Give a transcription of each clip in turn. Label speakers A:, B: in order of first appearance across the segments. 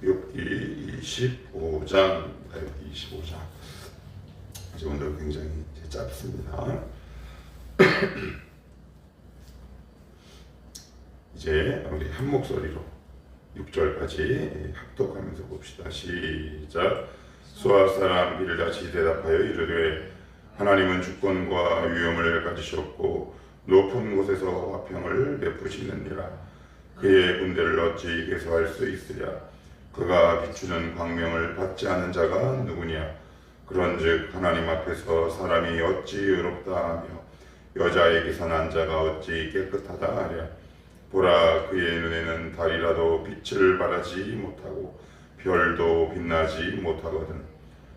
A: 욥기 25장, 욥기 25장. 이제 오늘 굉장히 짧습니다. 이제 우리 한 목소리로 6절까지 합독하면서 봅시다. 시작. 수아 사람 빌닷이 대답하여 이르되 하나님은 주권과 위엄을 가지셨고 높은 곳에서 화평을 베푸시느니라. 그의 군대를 어찌 개수할 수 있으랴. 그가 비추는 광명을 받지 않은 자가 누구냐. 그런즉 하나님 앞에서 사람이 어찌 의롭다 하며 여자에게서 난 자가 어찌 깨끗하다 하랴. 보라, 그의 눈에는 달이라도 빛을 발하지 못하고 별도 빛나지 못하거든.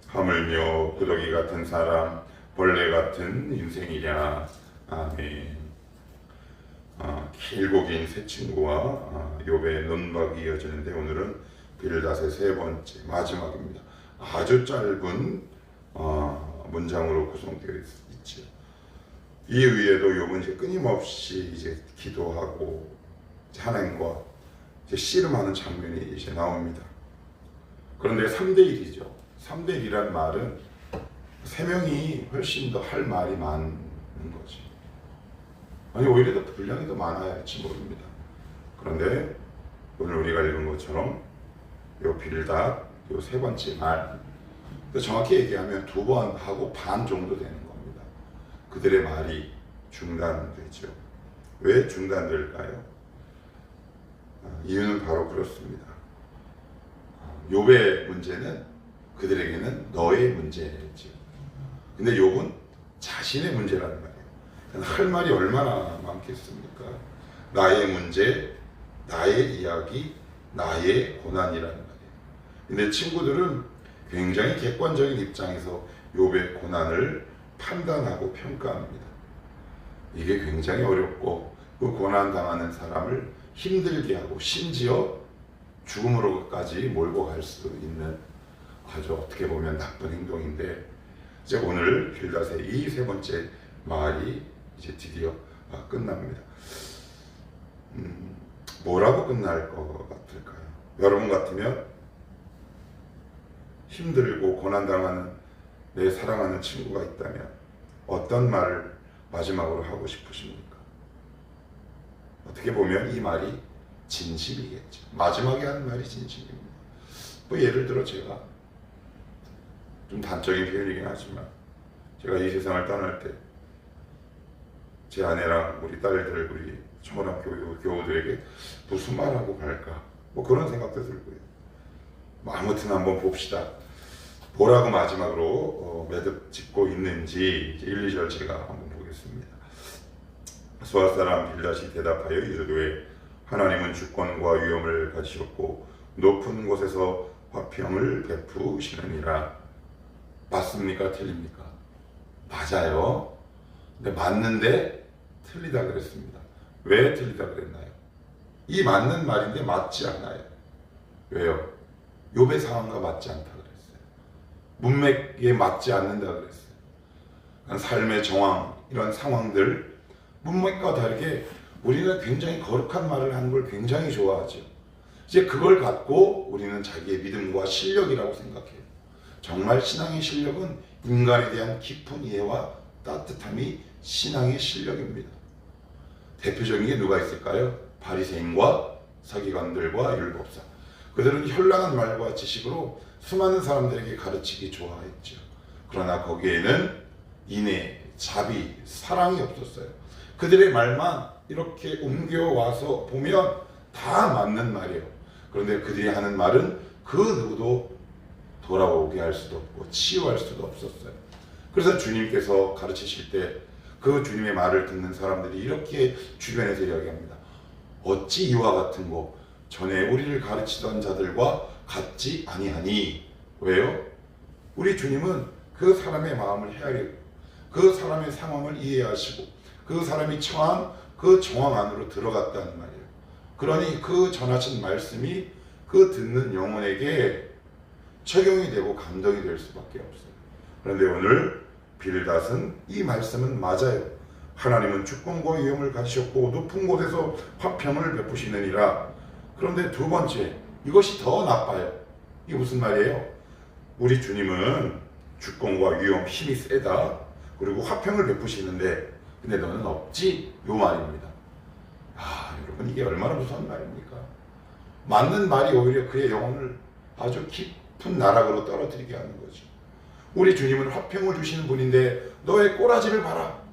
A: 하물며 구더기 같은 사람, 벌레 같은 인생이랴. 아멘. 길고 긴 새 친구와 욥의 논박이 이어지는데 오늘은 빌닷의 세 번째 마지막입니다. 아주 짧은 문장으로 구성되어 있죠. 이 위에도 욥은 이제 끊임없이 이제 기도하고 하나님과 이제 씨름하는 장면이 이제 나옵니다. 그런데 3대1이죠. 3대1이란 말은 3명이 훨씬 더 할 말이 많은 거지. 아니 오히려 더 분량이 더 많아야 할지 모릅니다. 그런데 오늘 우리가 읽은 것처럼 요 빌닷 요 세 번째 말, 정확히 얘기하면 2번 하고 반 정도 되는 겁니다. 그들의 말이 중단되죠. 왜 중단될까요? 이유는 바로 그렇습니다. 욥의 문제는 그들에게는 너의 문제죠. 근데 욥은 자신의 문제라는 말이에요. 할 말이 얼마나 많겠습니까? 나의 문제, 나의 이야기, 나의 고난이라는 말이에요. 근데 친구들은 굉장히 객관적인 입장에서 욥의 고난을 판단하고 평가합니다. 이게 굉장히 어렵고 그 고난 당하는 사람을 힘들게 하고 심지어 죽음으로까지 몰고 갈 수 있는 아주 어떻게 보면 나쁜 행동인데, 이제 오늘 빌닷의 이 세 번째 말이 이제 드디어 끝납니다. 뭐라고 끝날 것 같을까요? 여러분 같으면 힘들고 고난당하는 내 사랑하는 친구가 있다면 어떤 말을 마지막으로 하고 싶으십니까? 어떻게 보면 이 말이 진심이겠죠. 마지막에 하는 말이 진심입니다. 뭐 예를 들어 제가 좀 단적인 표현이긴 하지만 제가 이 세상을 떠날 때 제 아내랑 우리 딸들, 우리 초등학교 교우들에게 무슨 말하고 갈까? 뭐 그런 생각도 들고요. 뭐 아무튼 한번 봅시다. 뭐라고 마지막으로 매듭 짓고 있는지 1, 2절 제가 한번 보겠습니다. 수아 사람 빌닷이 대답하여 이르되 하나님은 주권과 위엄을 가지셨고 높은 곳에서 화평을 베푸시느니라. 맞습니까? 틀립니까? 맞아요. 근데 맞는데 틀리다 그랬습니다. 왜 틀리다 그랬나요? 이 맞는 말인데 맞지 않아요. 왜요? 욥의 상황과 맞지 않다 그랬어요. 문맥에 맞지 않는다 그랬어요. 삶의 정황, 이런 상황들 문맥과 다르게 우리는 굉장히 거룩한 말을 하는 걸 굉장히 좋아하죠. 이제 그걸 갖고 우리는 자기의 믿음과 실력이라고 생각해요. 정말 신앙의 실력은 인간에 대한 깊은 이해와 따뜻함이 신앙의 실력입니다. 대표적인 게 누가 있을까요? 바리새인과 서기관들과 율법사. 그들은 현란한 말과 지식으로 수많은 사람들에게 가르치기 좋아했죠. 그러나 거기에는 인애, 자비, 사랑이 없었어요. 그들의 말만 이렇게 옮겨와서 보면 다 맞는 말이에요. 그런데 그들이 하는 말은 그 누구도 돌아오게 할 수도 없고 치유할 수도 없었어요. 그래서 주님께서 가르치실 때 그 주님의 말을 듣는 사람들이 이렇게 주변에서 이야기합니다. 어찌 이와 같은 거 전에 우리를 가르치던 자들과 같지 아니하니. 왜요? 우리 주님은 그 사람의 마음을 헤아리고 그 사람의 상황을 이해하시고 그 사람이 처한 그 정황 안으로 들어갔다는 말이에요. 그러니 그 전하신 말씀이 그 듣는 영혼에게 적용이 되고 감동이 될 수밖에 없어요. 그런데 오늘 빌닷은 이 말씀은 맞아요. 하나님은 주권과 위엄을 가지셨고 높은 곳에서 화평을 베푸시느니라. 그런데 두 번째, 이것이 더 나빠요. 이게 무슨 말이에요? 우리 주님은 주권과 위엄, 힘이 세다. 그리고 화평을 베푸시는데 근데 너는 없지? 요 말입니다. 아, 여러분 이게 얼마나 무서운 말입니까? 맞는 말이 오히려 그의 영혼을 아주 깊은 나락으로 떨어뜨리게 하는 거죠. 우리 주님은 화평을 주시는 분인데 너의 꼬라지를 봐라.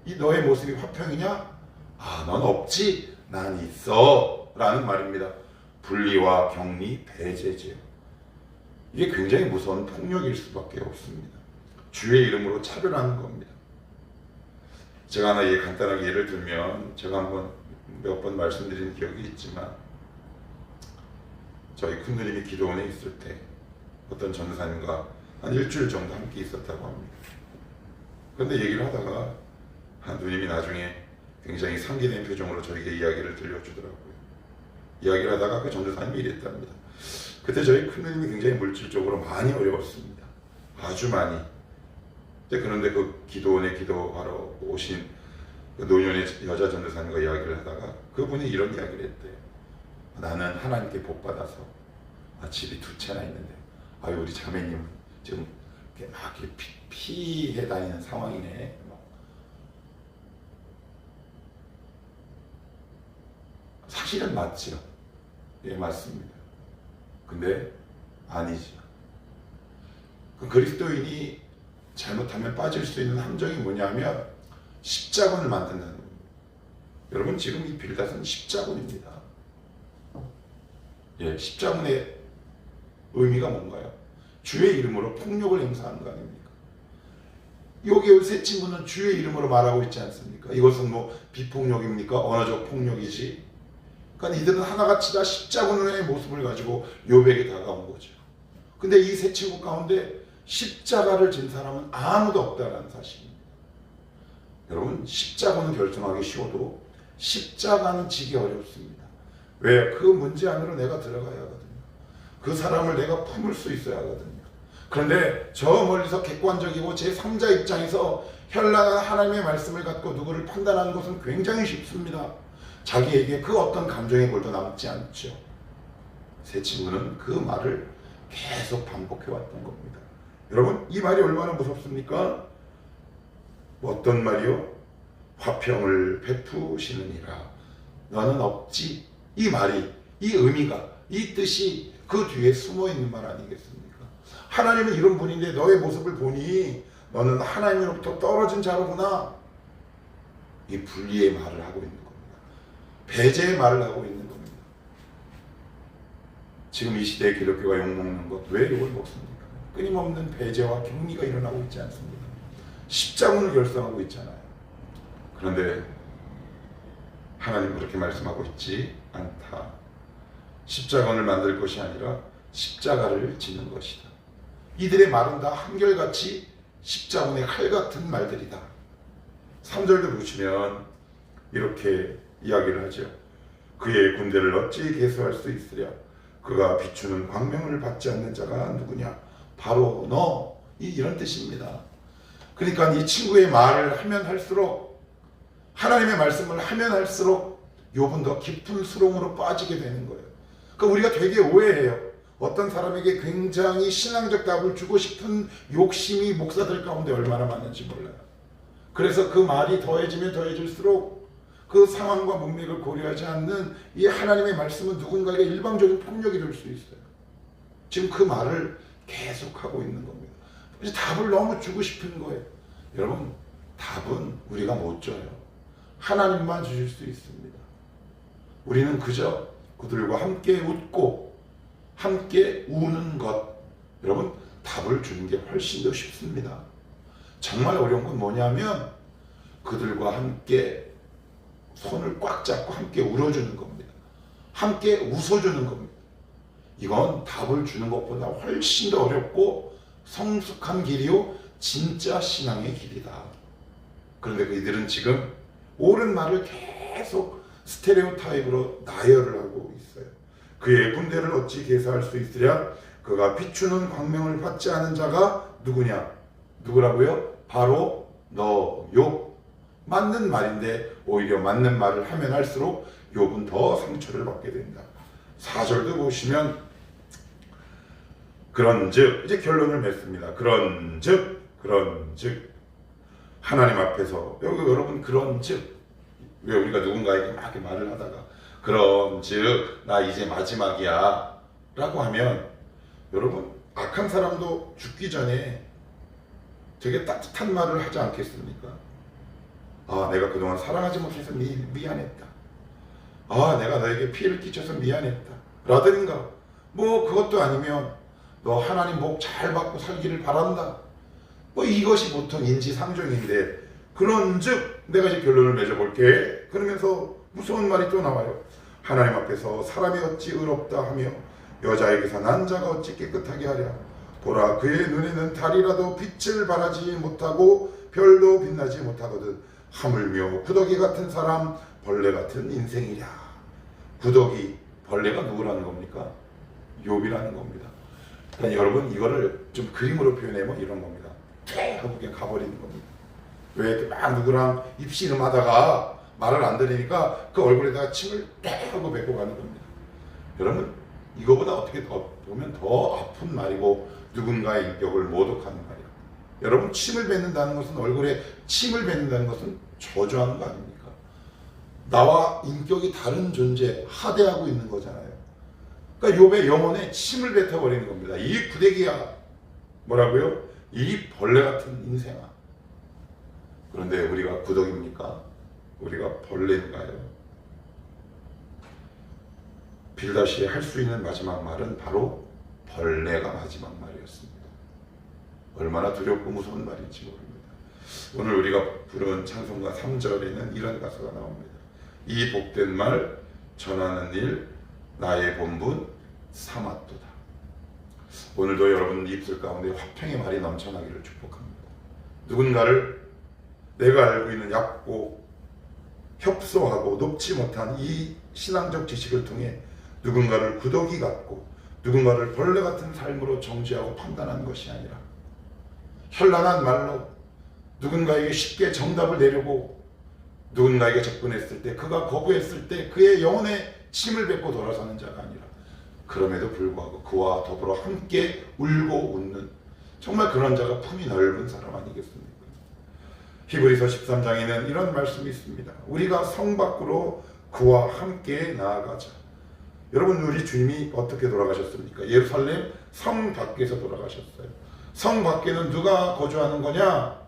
A: 이 너의 모습이 화평이냐? 아, 넌 없지? 난 있어. 라는 말입니다. 분리와 격리, 배제죠. 이게 굉장히 무서운 폭력일 수밖에 없습니다. 주의 이름으로 차별하는 겁니다. 제가 하나 간단하게 예를 들면 제가 한번 몇 번 말씀드린 기억이 있지만 저희 큰누님이 기도원에 있을 때 어떤 전도사님과 한 일주일 정도 함께 있었다고 합니다. 그런데 얘기를 하다가 누님이 나중에 굉장히 상기된 표정으로 저에게 이야기를 들려주더라고요. 이야기를 하다가 그 전도사님이 이랬답니다. 그때 저희 큰누님이 굉장히 물질적으로 많이 어려웠습니다. 아주 많이. 그런데 그 기도원에 기도하러 오신 그 노년의 여자 전도사님과 이야기를 하다가 그분이 이런 이야기를 했대요. 나는 하나님께 복받아서 집이 2채나 있는데 우리 자매님 지금 막 피해 다니는 상황이네. 사실은 맞죠. 예, 맞습니다. 근데 아니죠. 그 그리스도인이 잘못하면 빠질 수 있는 함정이 뭐냐면 십자군을 만든다는 겁니다. 여러분 지금 이 빌닷은 십자군입니다. 예, 십자군의 의미가 뭔가요? 주의 이름으로 폭력을 행사하는 거 아닙니까? 여기 세 친구는 주의 이름으로 말하고 있지 않습니까? 이것은 뭐 비폭력입니까? 언어적 폭력이지. 그러니까 이들은 하나같이 다 십자군의 모습을 가지고 요백에 다가온 거죠. 근데 이 세 친구 가운데 십자가를 진 사람은 아무도 없다는 사실입니다. 여러분 십자군은 결정하기 쉬워도 십자가는 지기 어렵습니다. 왜? 그 문제 안으로 내가 들어가야 하거든요. 그 사람을 내가 품을 수 있어야 하거든요. 그런데 저 멀리서 객관적이고 제3자 입장에서 현란한 하나님의 말씀을 갖고 누구를 판단하는 것은 굉장히 쉽습니다. 자기에게 그 어떤 감정의 골도 남지 않죠. 세 친구는 그 말을 계속 반복해왔던 겁니다. 여러분 이 말이 얼마나 무섭습니까? 어떤 말이요? 화평을 베푸시느니라. 너는 없지. 이 말이, 이 의미가, 이 뜻이 그 뒤에 숨어있는 말 아니겠습니까? 하나님은 이런 분인데 너의 모습을 보니 너는 하나님으로부터 떨어진 자로구나. 이 분리의 말을 하고 있는 겁니다. 배제의 말을 하고 있는 겁니다. 지금 이 시대에 기독교가 욕먹는 것, 왜 욕을 먹습니까? 끊임없는 배제와 격리가 일어나고 있지 않습니까? 십자군을 결성하고 있잖아요. 그런데 하나님 그렇게 말씀하고 있지 않다. 십자군을 만들 것이 아니라 십자가를 짓는 것이다. 이들의 말은 다 한결같이 십자군의 칼 같은 말들이다. 3절도 보시면 이렇게 이야기를 하죠. 그의 군대를 어찌 계수할 수 있으랴. 그가 비추는 광명을 받지 않는 자가 누구냐. 바로 너. 이런 뜻입니다. 그러니까 이 친구의 말을 하면 할수록 하나님의 말씀을 하면 할수록 욥은 더 깊은 수렁으로 빠지게 되는 거예요. 그러니까 우리가 되게 오해해요. 어떤 사람에게 굉장히 신앙적 답을 주고 싶은 욕심이 목사들 가운데 얼마나 많은지 몰라요. 그래서 그 말이 더해지면 더해질수록 그 상황과 문맥을 고려하지 않는 이 하나님의 말씀은 누군가에게 일방적인 폭력이 될 수 있어요. 지금 그 말을 계속하고 있는 겁니다. 그래서 답을 너무 주고 싶은 거예요. 여러분 답은 우리가 못 줘요. 하나님만 주실 수 있습니다. 우리는 그저 그들과 함께 웃고 함께 우는 것. 여러분 답을 주는 게 훨씬 더 쉽습니다. 정말 어려운 건 뭐냐면 그들과 함께 손을 꽉 잡고 함께 울어주는 겁니다. 함께 웃어주는 겁니다. 이건 답을 주는 것보다 훨씬 더 어렵고 성숙한 길이요 진짜 신앙의 길이다. 그런데 이들은 지금 옳은 말을 계속 스테레오 타입으로 나열을 하고 있어요. 그의 군대를 어찌 계수할 수 있으랴. 그가 비추는 광명을 받지 않은 자가 누구냐. 누구라고요? 바로 너요. 맞는 말인데 오히려 맞는 말을 하면 할수록 욥은 더 상처를 받게 된다. 4절도 보시면 그런즉 이제 결론을 맺습니다. 그런즉 하나님 앞에서 여기 여러분 그런즉 왜 우리가 누군가에게 막 이렇게 말을 하다가 그런즉 나 이제 마지막이야 라고 하면 여러분 악한 사람도 죽기 전에 되게 따뜻한 말을 하지 않겠습니까? 아, 내가 그동안 사랑하지 못해서 미안했다. 아, 내가 너에게 피해를 끼쳐서 미안했다. 라든가 뭐 그것도 아니면 너 하나님 복 잘 받고 살기를 바란다. 뭐 이것이 보통 인지상정인데 그런즉 내가 이제 결론을 맺어볼게. 그러면서 무서운 말이 또 나와요. 하나님 앞에서 사람이 어찌 의롭다 하며 여자에게서 난자가 어찌 깨끗하게 하랴. 보라 그의 눈에는 달이라도 빛을 발하지 못하고 별도 빛나지 못하거든. 하물며 구더기 같은 사람 벌레 같은 인생이랴. 구더기 벌레가 누구라는 겁니까? 욥이라는 겁니다. 그러니까 여러분 이거를 좀 그림으로 표현하면 이런 겁니다. 하고 그냥 가버리는 겁니다. 왜 막 누구랑 입씨름하다가 말을 안 들으니까 그 얼굴에다가 침을 하고 뱉고 가는 겁니다. 여러분 이거보다 어떻게 더 보면 더 아픈 말이고 누군가의 인격을 모독하는 말이에요. 여러분 침을 뱉는다는 것은 얼굴에 침을 뱉는다는 것은 저주하는 거 아닙니까? 나와 인격이 다른 존재 하대하고 있는 거잖아요. 그러니까 욥의 영혼에 침을 뱉어버리는 겁니다. 이 구데기야 뭐라고요? 이 벌레 같은 인생아. 그런데 우리가 구더기입니까? 우리가 벌레인가요? 빌다시에 할 수 있는 마지막 말은 바로 벌레가 마지막 말이었습니다. 얼마나 두렵고 무서운 말인지 모릅니다. 오늘 우리가 부른 찬송가 3절에는 이런 가사가 나옵니다. 이 복된 말 전하는 일 나의 본분 삼았도다. 오늘도 여러분 입술 가운데 화평의 말이 넘쳐나기를 축복합니다. 누군가를 내가 알고 있는 얕고 협소하고 높지 못한 이 신앙적 지식을 통해 누군가를 구더기 같고 누군가를 벌레 같은 삶으로 정죄하고 판단하는 것이 아니라 현란한 말로 누군가에게 쉽게 정답을 내려고 누군가에게 접근했을 때 그가 거부했을 때 그의 영혼에 침을 뱉고 돌아서는 자가 아니라 그럼에도 불구하고 그와 더불어 함께 울고 웃는 정말 그런 자가 품이 넓은 사람 아니겠습니까? 히브리서 13장에는 이런 말씀이 있습니다. 우리가 성 밖으로 그와 함께 나아가자. 여러분 우리 주님이 어떻게 돌아가셨습니까? 예루살렘 성 밖에서 돌아가셨어요. 성 밖에는 누가 거주하는 거냐?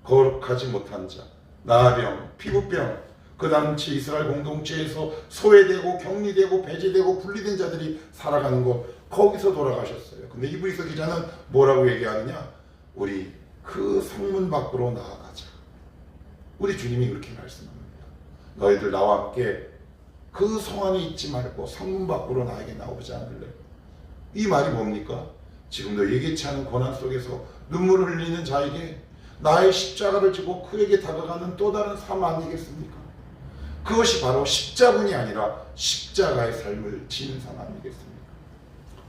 A: 거룩하지 못한 자, 나병, 피부병, 그 당시 이스라엘 공동체에서 소외되고 격리되고 배제되고 분리된 자들이 살아가는 곳, 거기서 돌아가셨어요. 근데 히브리서 기자는 뭐라고 얘기하느냐? 우리 그 성문 밖으로 나아가자. 우리 주님이 그렇게 말씀합니다. 너희들 나와 함께 그 성 안에 있지 말고 성문 밖으로 나에게 나오지 않을래? 이 말이 뭡니까? 지금도 예기치 않은 고난 속에서 눈물을 흘리는 자에게 나의 십자가를 지고 그에게 다가가는 또 다른 삶 아니겠습니까? 그것이 바로 십자군이 아니라 십자가의 삶을 지는 삶 아니겠습니까?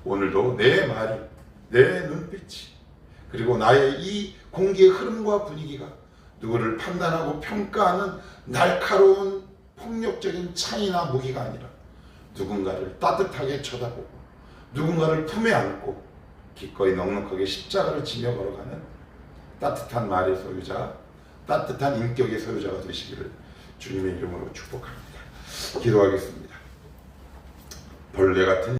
A: 오늘도 내 말이, 내 눈빛이, 그리고 나의 이 공기의 흐름과 분위기가 누구를 판단하고 평가하는 날카로운 폭력적인 창이나 무기가 아니라 누군가를 따뜻하게 쳐다보고 누군가를 품에 안고 기꺼이 넉넉하게 십자가를 지며 걸어가는 따뜻한 말의 소유자, 따뜻한 인격의 소유자가 되시기를 주님의 이름으로 축복합니다. 기도하겠습니다. 벌레 같은